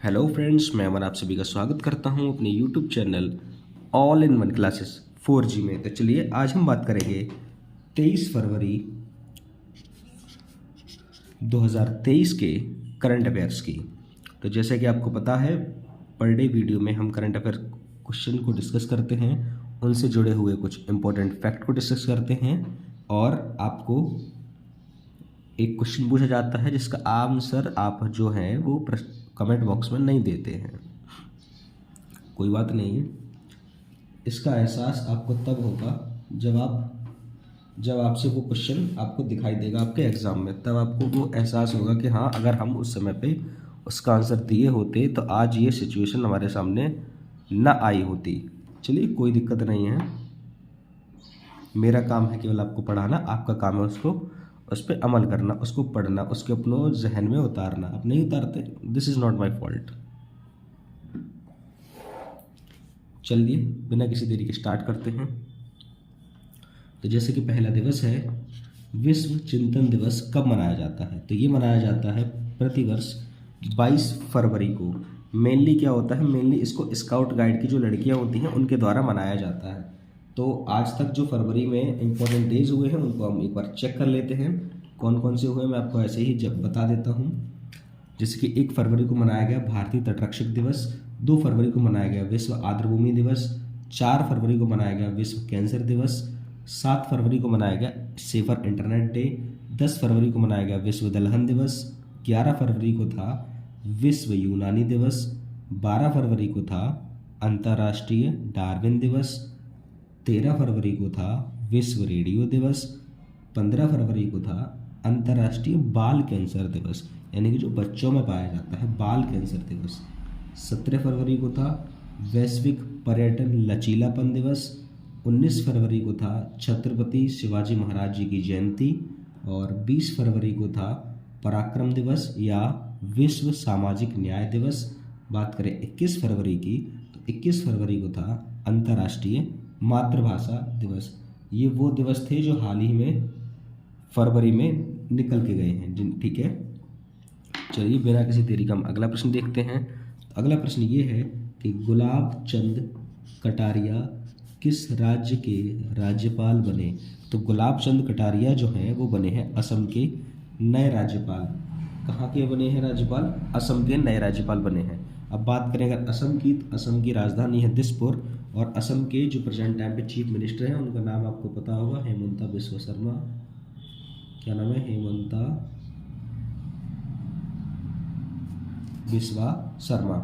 Hello friends, मैं अमन आप सभी का स्वागत करता हूं अपने YouTube channel all in one classes 4G में। तो चलिए आज हम बात करेंगे 23 फरवरी 2023 के करंट अफेयर्स की। तो जैसे कि आपको पता है, पर डे वीडियो में हम करंट अफेयर क्वेश्चन को डिस्कस करते हैं, उनसे जुड़े हुए कुछ इंपॉर्टेंट फैक्ट को डिस्कस करते हैं और आपको एक क्वेश्चन पूछा जाता है जिसका आंसर आप जो है वो कमेंट बॉक्स में नहीं देते हैं। कोई बात नहीं है, इसका एहसास आपको तब होगा जब आपसे वो क्वेश्चन आपको दिखाई देगा आपके एग्ज़ाम में, तब आपको वो एहसास होगा कि हाँ, अगर हम उस समय पे उसका आंसर दिए होते तो आज ये सिचुएशन हमारे सामने ना आई होती। चलिए, कोई दिक्कत नहीं है, मेरा काम है केवल आपको पढ़ाना, आपका काम है उस पर अमल करना, उसको पढ़ना, उसके अपने जहन में उतारना। आप नहीं उतारते, this is not my fault. चलिए बिना किसी देरी के स्टार्ट करते हैं। तो जैसे कि पहला दिवस है, विश्व चिंतन दिवस कब मनाया जाता है? तो ये मनाया जाता है प्रतिवर्ष 22 फरवरी को। मेनली क्या होता है, मेनली इसको स्काउट गाइड की जो लड़कियां होती हैं उनके द्वारा मनाया जाता है। तो आज तक जो फरवरी में इंपॉर्टेंट डेज हुए हैं उनको हम एक बार चेक कर लेते हैं, कौन कौन से हुए मैं आपको ऐसे ही जब बता देता हूँ। जैसे कि 1 फरवरी को मनाया गया भारतीय तटरक्षक दिवस, 2 फरवरी को मनाया गया विश्व आर्द्रभूमि दिवस, 4 फरवरी को मनाया गया विश्व कैंसर दिवस, 7 फरवरी को मनाया गया सेफर इंटरनेट डे, 10 फरवरी को मनाया गया विश्व दलहन दिवस, 11 फरवरी को था विश्व यूनानी दिवस, 12 फरवरी को था अंतर्राष्ट्रीय डार्विन दिवस, 13 फरवरी को था विश्व रेडियो दिवस, 15 फरवरी को था अंतर्राष्ट्रीय बाल कैंसर दिवस, यानी कि जो बच्चों में पाया जाता है बाल कैंसर दिवस, 17 फरवरी को था वैश्विक पर्यटन लचीलापन दिवस, 19 फरवरी को था छत्रपति शिवाजी महाराज जी की जयंती और 20 फरवरी को था पराक्रम दिवस या विश्व सामाजिक न्याय दिवस। बात करें 21 फरवरी की, तो 21 फरवरी को था अंतर्राष्ट्रीय मातृभाषा दिवस। ये वो दिवस थे जो हाल ही में फरवरी में निकल के गए हैं, ठीक है। चलिए बिना किसी देरी का हम अगला प्रश्न देखते हैं। अगला प्रश्न ये है कि गुलाब चंद कटारिया किस राज्य के राज्यपाल बने? तो गुलाब चंद कटारिया जो हैं वो बने हैं असम के नए राज्यपाल। कहाँ के बने हैं राज्यपाल? असम के नए राज्यपाल बने हैं। अब बात करें अगर असम की, तो असम की राजधानी है दिसपुर और असम के जो प्रेजेंट टाइम पे चीफ मिनिस्टर हैं उनका नाम आपको पता होगा, हेमंता बिस्वा शर्मा। क्या नाम है? हेमंता बिस्वा शर्मा।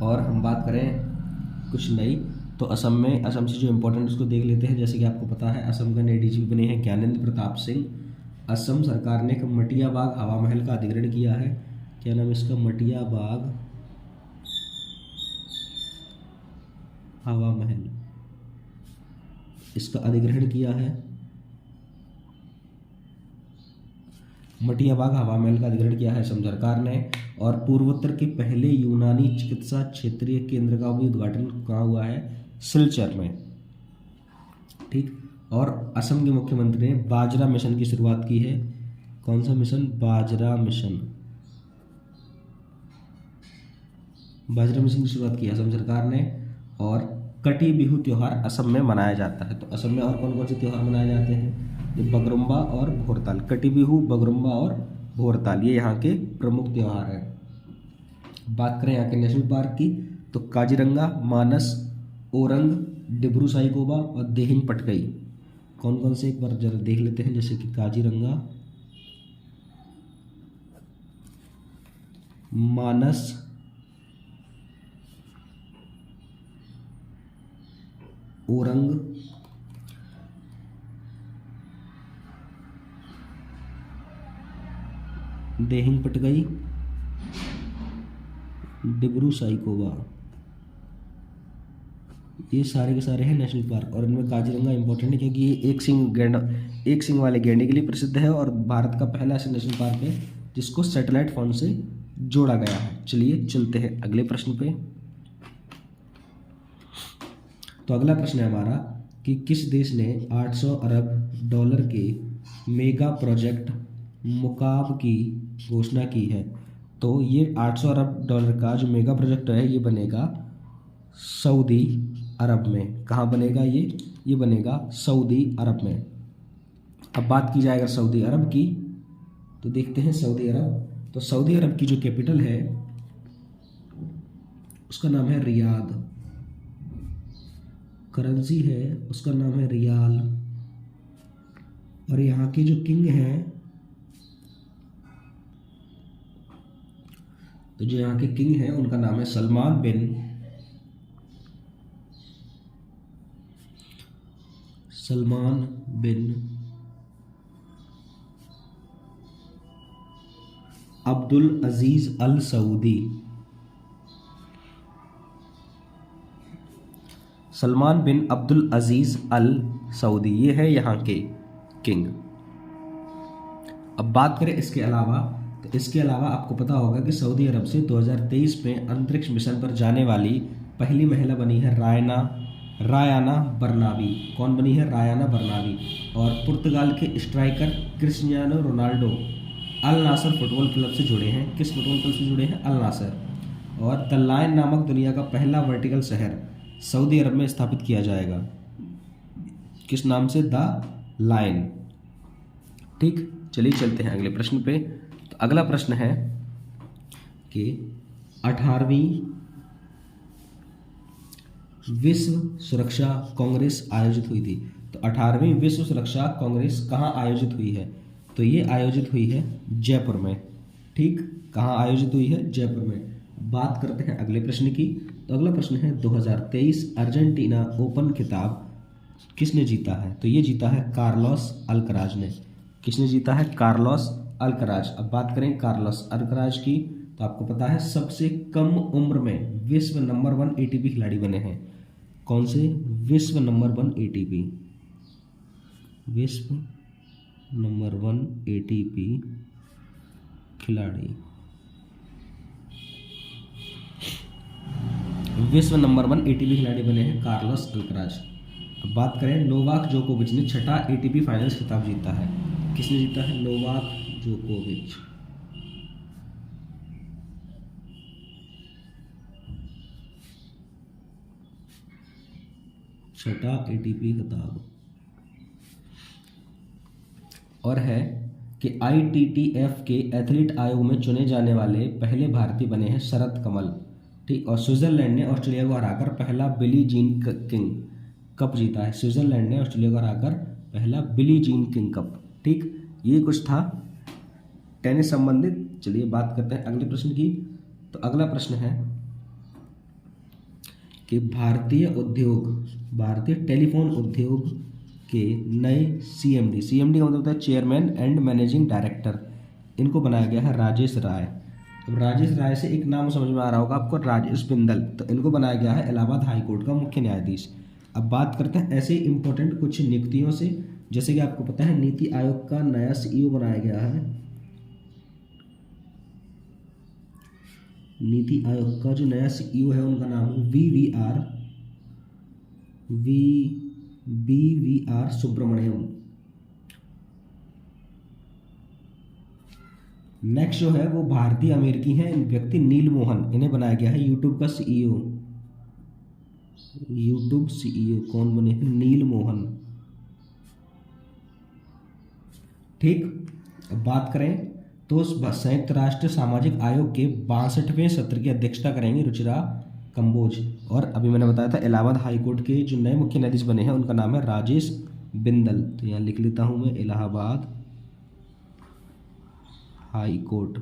और हम बात करें कुछ नई, तो असम से जो इम्पोर्टेंट उसको देख लेते हैं। जैसे कि आपको पता है असम का नए डीजीपी बने हैं ज्ञानेंद्र प्रताप सिंह। असम सरकार ने मटिया बाग हवा महल का अधिग्रहण किया है। क्या नाम है इसका? मटिया बाग हवा महल, इसका अधिग्रहण किया है। मटिया बाग हवा महल का अधिग्रहण किया है असम सरकार ने। और पूर्वोत्तर के पहले यूनानी चिकित्सा क्षेत्रीय केंद्र का भी उद्घाटन कहाँ हुआ है? सिलचर में, ठीक। और असम के मुख्यमंत्री ने बाजरा मिशन की शुरुआत की है। कौन सा मिशन? बाजरा मिशन। बाजरा मिशन की शुरुआत की असम सरकार ने। और कटी बिहू त्यौहार असम में मनाया जाता है। तो असम में और कौन कौन से त्यौहार मनाए जाते हैं? ये बगरुम्बा और भोरताल। कटी बिहू, बगरुम्बा और भोरताल, ये यहाँ के प्रमुख त्यौहार हैं। बात करें यहाँ के नेशनल पार्क की, तो काजीरंगा, मानस, ओरंग, डिब्रू साहिबा और देहिंग पटकई। कौन कौन से एक बार जरा देख लेते हैं। जैसे कि काजीरंगा, मानस, ओरंग, देहिंग पटकई, डिब्रू साहिबा, ये सारे के सारे हैं नेशनल पार्क। और इनमें काजीरंगा इंपॉर्टेंट है क्योंकि ये एक सिंग वाले गैंडे के लिए प्रसिद्ध है और भारत का पहला ऐसा नेशनल पार्क है जिसको सैटेलाइट फोन से जोड़ा गया है। चलिए चलते हैं अगले प्रश्न पे। तो अगला प्रश्न है हमारा कि किस देश ने 800 अरब डॉलर के मेगा प्रोजेक्ट मुकाब की घोषणा की है? तो ये 800 अरब डॉलर का जो मेगा प्रोजेक्ट है ये बनेगा सऊदी अरब में। कहाँ बनेगा ये बनेगा सऊदी अरब में। अब बात की जाए अगर सऊदी अरब की, तो देखते हैं सऊदी अरब। तो सऊदी अरब की जो कैपिटल है उसका नाम है रियाद, करेंसी है उसका नाम है रियाल, और यहाँ के जो किंग हैं, तो जो यहाँ के किंग हैं उनका नाम है सलमान बिन अब्दुल अजीज अल सऊदी। सलमान बिन अब्दुल अजीज अल सऊदी ये है यहाँ के किंग। अब बात करें इसके अलावा, तो इसके अलावा आपको पता होगा कि सऊदी अरब से 2023 में अंतरिक्ष मिशन पर जाने वाली पहली महिला बनी है रायाना बर्नाबी। कौन बनी है? रायाना बर्नाबी। और पुर्तगाल के स्ट्राइकर क्रिस्टियानो रोनाल्डो अल नासर फुटबॉल क्लब से जुड़े हैं। किस फुटबॉल क्लब से जुड़े हैं? अल नासर। और द लायन नामक दुनिया का पहला वर्टिकल शहर सऊदी अरब में स्थापित किया जाएगा। किस नाम से? The lion. ठीक, चलिए चलते हैं अगले प्रश्न पे। तो अगला प्रश्न है कि 18वीं विश्व सुरक्षा कांग्रेस आयोजित हुई थी। तो 18वीं विश्व सुरक्षा कांग्रेस कहाँ आयोजित हुई है? तो ये आयोजित हुई है जयपुर में। ठीक, कहाँ आयोजित हुई है? जयपुर में। बात करते हैं अगले प्रश्न की। तो अगला प्रश्न है 2023 अर्जेंटीना ओपन खिताब किसने जीता है? तो ये जीता है कार्लोस अल्कराज ने। किसने जीता है? Carlos Alcaraz. अब बात करें कार्लोस अल्कराज की, तो आपको पता है सबसे कम उम्र में विश्व नंबर 1 एटीपी खिलाड़ी बने हैं। कौन से? विश्व नंबर 1 एटीपी, विश्व नंबर 1 एटीपी खिलाड़ी, विश्व नंबर 1 एटीपी खिलाड़ी बने हैं कार्लोस अल्कराज। अब बात करें नोवाक जोकोविच ने छठा एटीपी फाइनल्स खिताब जीता है। किसने जीता है? नोवाक जोकोविच। छठा एटीपी खिताब। और है कि ITTF के एथलीट आयोग में चुने जाने वाले पहले भारतीय बने हैं शरद कमल। ठीक, और स्विट्जरलैंड ने ऑस्ट्रेलिया को हराकर पहला बिली जीन किंग कप जीता है। स्विट्जरलैंड ने ऑस्ट्रेलिया को हराकर पहला बिली जीन किंग कप। ठीक, ये कुछ था टेनिस संबंधित। चलिए बात करते हैं अगले प्रश्न की। तो अगला प्रश्न है कि भारतीय टेलीफोन उद्योग के नए CMD का मतलब होता है चेयरमैन एंड मैनेजिंग डायरेक्टर, इनको बनाया गया है राजेश राय। अब राजेश राय से एक नाम समझ में आ रहा होगा आपको, राजेश बिंदल। तो इनको बनाया गया है इलाहाबाद हाई कोर्ट का मुख्य न्यायाधीश। अब बात करते हैं ऐसे इंपॉर्टेंट कुछ नियुक्तियों से, जैसे कि आपको पता है नीति आयोग का नया CEO बनाया गया है। नीति आयोग का जो नया CEO है उनका नाम है BVR सुब्रमण्यम। नेक्स्ट जो है वो भारतीय अमेरिकी हैं व्यक्ति नील मोहन, इन्हें बनाया गया है यूट्यूब का CEO। कौन बने हैं? नील मोहन। ठीक, अब बात करें तो संयुक्त राष्ट्र सामाजिक आयोग के 62वें सत्र की अध्यक्षता करेंगे रुचिरा कंबोज। और अभी मैंने बताया था इलाहाबाद हाई कोर्ट के जो नए मुख्य न्यायाधीश बने हैं उनका नाम है राजेश बिंदल। तो यहाँ लिख लेता हूं मैं इलाहाबाद हाई कोर्ट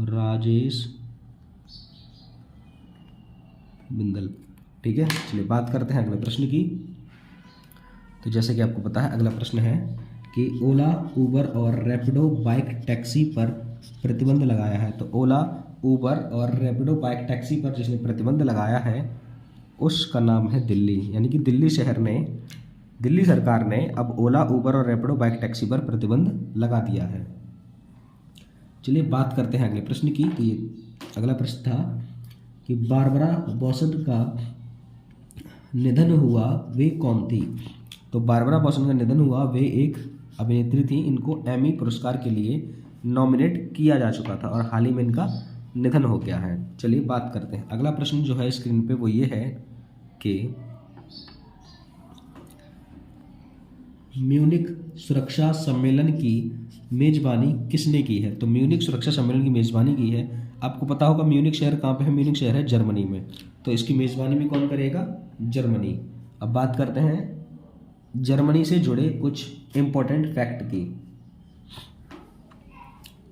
राजेश बिंदल। ठीक है, चलिए बात करते हैं अगले प्रश्न की। तो जैसे कि आपको पता है अगला प्रश्न है कि ओला, उबर और रैपिडो बाइक टैक्सी पर प्रतिबंध लगाया है। तो ओला, उबर और रैपिडो बाइक टैक्सी पर जिसने प्रतिबंध लगाया है उसका नाम है दिल्ली। यानी कि दिल्ली सरकार ने अब ओला, उबर और रैपिडो बाइक टैक्सी पर प्रतिबंध लगा दिया है। चलिए बात करते हैं अगले प्रश्न की। तो ये अगला प्रश्न था कि बारबरा बॉसन का निधन हुआ, वे कौन थी? तो बारबरा बॉसन का निधन हुआ, वे एक अभिनेत्री थी। इनको एमी पुरस्कार के लिए नॉमिनेट किया जा चुका था और हाल ही में इनका निधन हो गया है। चलिए बात करते हैं। अगला प्रश्न जो है स्क्रीन पे वो ये है कि म्यूनिख सुरक्षा सम्मेलन की मेजबानी किसने की है? तो म्यूनिख सुरक्षा सम्मेलन की मेजबानी की है, आपको पता होगा म्यूनिख शहर कहाँ पे है? म्यूनिख शहर है जर्मनी में, तो इसकी मेजबानी भी कौन करेगा? जर्मनी। अब बात करते हैं जर्मनी से जुड़े कुछ इंपॉर्टेंट फैक्ट की,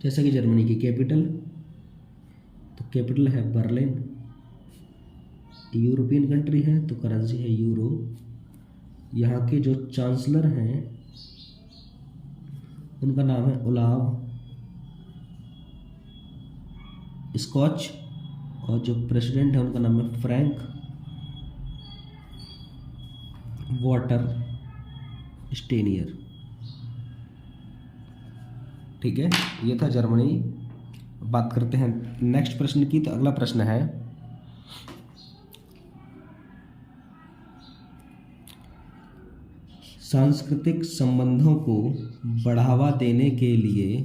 जैसे कि जर्मनी की कैपिटल, तो कैपिटल है बर्लिन, यूरोपियन कंट्री है तो करेंसी है यूरो, यहाँ के जो चांसलर हैं उनका नाम है ओलाव स्कॉच, और जो प्रेसिडेंट है उनका नाम है फ्रैंक वाटर स्टेनियर। ठीक है, ये था जर्मनी। बात करते हैं नेक्स्ट प्रश्न की। तो अगला प्रश्न है सांस्कृतिक संबंधों को बढ़ावा देने के लिए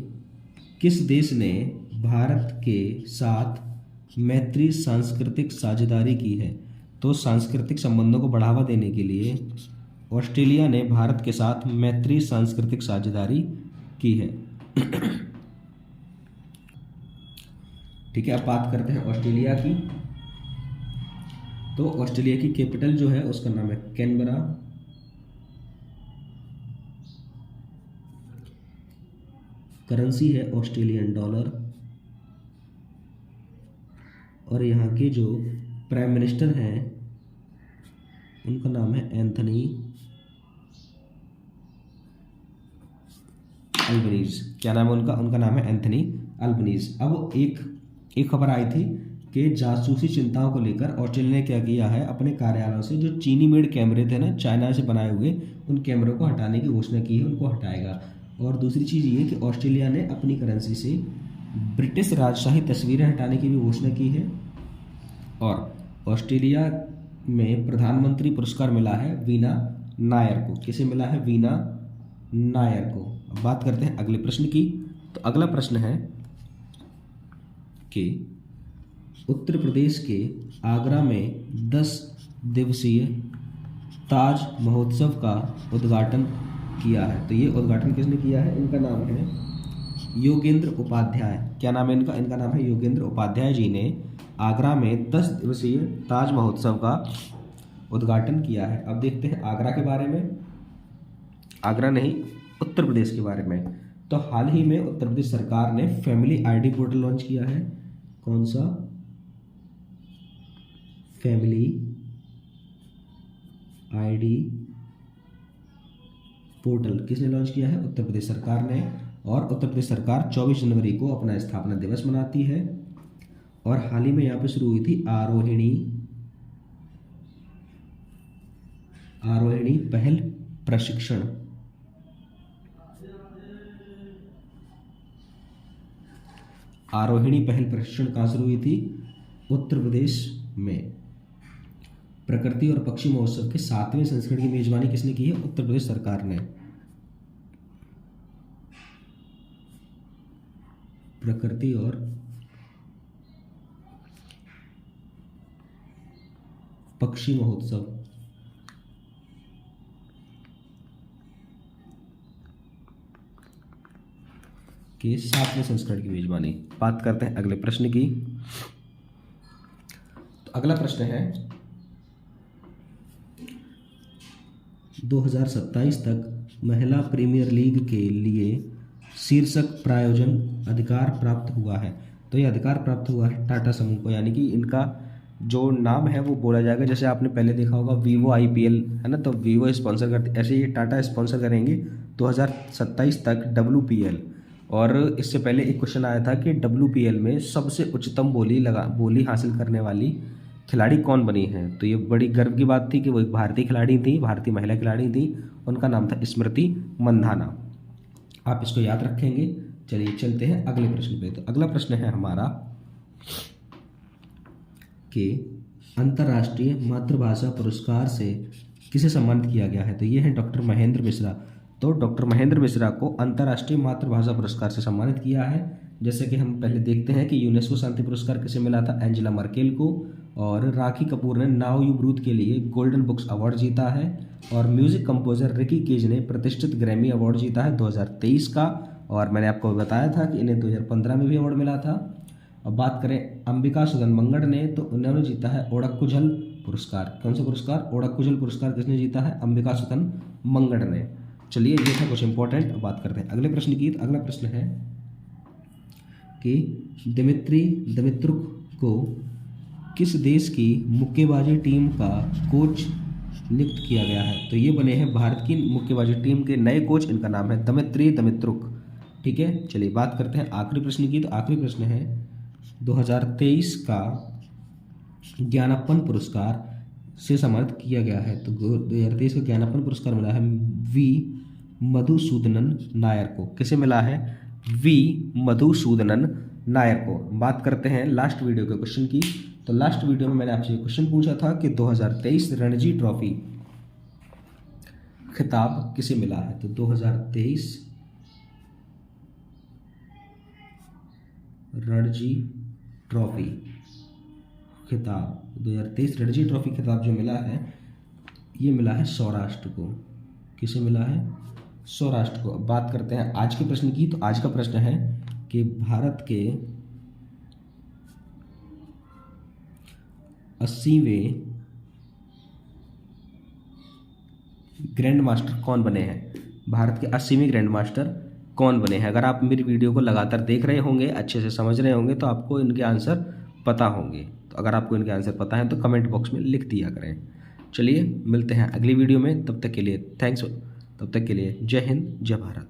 किस देश ने भारत के साथ मैत्री सांस्कृतिक साझेदारी की है? तो सांस्कृतिक संबंधों को बढ़ावा देने के लिए ऑस्ट्रेलिया ने भारत के साथ मैत्री सांस्कृतिक साझेदारी की है। ठीक है, अब बात करते हैं ऑस्ट्रेलिया की। तो ऑस्ट्रेलिया की कैपिटल जो है उसका नाम है कैनबरा, करेंसी है ऑस्ट्रेलियन डॉलर, और यहाँ के जो प्राइम मिनिस्टर हैं उनका नाम है एंथनी अल्बनीज। क्या नाम है उनका? उनका नाम है एंथनी अल्बनीज। अब एक खबर आई थी कि जासूसी चिंताओं को लेकर ऑस्ट्रेलिया ने क्या किया है, अपने कार्यालयों से जो चीनी मेड कैमरे थे ना, चाइना से बनाए हुए, उन कैमरों को हटाने की घोषणा की है, उनको हटाएगा। और दूसरी चीज़ ये कि ऑस्ट्रेलिया ने अपनी करेंसी से ब्रिटिश राजशाही तस्वीरें हटाने की भी घोषणा की है। और ऑस्ट्रेलिया में प्रधानमंत्री पुरस्कार मिला है वीना नायर को। किसे मिला है? वीना नायर को। अब बात करते हैं अगले प्रश्न की। तो अगला प्रश्न है कि उत्तर प्रदेश के आगरा में 10 दिवसीय ताज महोत्सव का उद्घाटन किया है। तो ये उद्घाटन किसने किया है? इनका नाम है योगेंद्र उपाध्याय। क्या नाम है इनका? इनका नाम है योगेंद्र उपाध्याय जी ने आगरा में 10 दिवसीय ताज महोत्सव का उद्घाटन किया है। अब देखते हैं आगरा के बारे में, आगरा नहीं उत्तर प्रदेश के बारे में। तो हाल ही में उत्तर प्रदेश सरकार ने फैमिली आईडी पोर्टल लॉन्च किया है। कौन सा? फैमिली आईडी पोर्टल किसने लॉन्च किया है? उत्तर प्रदेश सरकार ने। और उत्तर प्रदेश सरकार 24 जनवरी को अपना स्थापना दिवस मनाती है। और हाल ही में यहाँ पे शुरू हुई थी आरोहिणी पहल प्रशिक्षण। आरोहिणी पहल प्रशिक्षण कहाँ शुरू हुई थी? उत्तर प्रदेश में। प्रकृति और पक्षी महोत्सव के 7वें संस्करण की मेजबानी किसने की है? उत्तर प्रदेश सरकार ने। प्रकृति और पक्षी महोत्सव के 7वें संस्करण की मेजबानी। बात करते हैं अगले प्रश्न की। तो अगला प्रश्न है 2027 तक महिला प्रीमियर लीग के लिए शीर्षक प्रायोजन अधिकार प्राप्त हुआ है। तो ये अधिकार प्राप्त हुआ है टाटा समूह को, यानी कि इनका जो नाम है वो बोला जाएगा। जैसे आपने पहले देखा होगा वीवो IPL है ना, तो वीवो स्पॉन्सर करते, ऐसे ही टाटा स्पॉन्सर करेंगे 2027 तक WPL। और इससे पहले एक क्वेश्चन आया था कि WPL में सबसे उच्चतम बोली हासिल करने वाली खिलाड़ी कौन बनी है। तो ये बड़ी गर्व की बात थी कि वो एक भारतीय खिलाड़ी थी, भारतीय महिला खिलाड़ी थी, उनका नाम था स्मृति मंधाना। आप इसको याद रखेंगे। चलिए चलते हैं अगले प्रश्न पे। तो अगला प्रश्न है हमारा कि अंतर्राष्ट्रीय मातृभाषा पुरस्कार से किसे सम्मानित किया गया है। तो ये है डॉक्टर महेंद्र मिश्रा। तो डॉक्टर महेंद्र मिश्रा को अंतर्राष्ट्रीय मातृभाषा पुरस्कार से सम्मानित किया है। जैसे कि हम पहले देखते हैं कि यूनेस्को शांति पुरस्कार किसे मिला था, एंजेला मर्केल को। और राखी कपूर ने नाव यू ब्रूथ के लिए गोल्डन बुक्स अवार्ड जीता है। और म्यूजिक कंपोजर रिकी केज ने प्रतिष्ठित ग्रैमी अवार्ड जीता है 2023 का। और मैंने आपको बताया था कि इन्हें 2015 में भी अवार्ड मिला था। अब बात करें अंबिका सुधन मंगड़ ने, तो उन्होंने जीता है ओडक्कुझल पुरस्कार। कौन सा पुरस्कार? ओडक्कुझल पुरस्कार किसने जीता है? अंबिका सुधन मंगड़ ने। चलिए, ये था कुछ इंपॉर्टेंट। अब बात करते हैं अगले प्रश्न की। अगला प्रश्न है कि दिमित्री दिमित्रुक को किस देश की मुक्केबाजी टीम का कोच नियुक्त किया गया है? तो ये बने हैं भारत की मुक्केबाजी टीम के नए कोच। इनका नाम है दिमित्री दिमित्रुक। ठीक है, चलिए बात करते हैं आखिरी प्रश्न की। तो आखिरी प्रश्न है 2023 का ज्ञानप्पन पुरस्कार से सम्मानित किया गया है। तो 2023 का ज्ञानप्पन पुरस्कार मिला है वी मधुसूदनन नायर को। किसे मिला है? वी मधुसूदनन नायर को। बात करते हैं लास्ट वीडियो के क्वेश्चन की। तो लास्ट वीडियो में मैंने आपसे ये क्वेश्चन पूछा था कि 2023 रणजी ट्रॉफी खिताब किसे मिला है? तो 2023 रणजी ट्रॉफी खिताब, 2023 रणजी ट्रॉफी खिताब जो मिला है, ये मिला है सौराष्ट्र को। किसे मिला है? सौराष्ट्र को। अब बात करते हैं आज के प्रश्न की। तो आज का प्रश्न है कि भारत के 80वें ग्रैंड मास्टर कौन बने हैं? भारत के 80वें ग्रैंड मास्टर कौन बने हैं? अगर आप मेरी वीडियो को लगातार देख रहे होंगे, अच्छे से समझ रहे होंगे, तो आपको इनके आंसर पता होंगे। तो अगर आपको इनके आंसर पता है तो कमेंट बॉक्स में लिख दिया करें। चलिए, मिलते हैं अगली वीडियो में। तब तक के लिए थैंक्स। तब तक के लिए जय हिंद, जय भारत।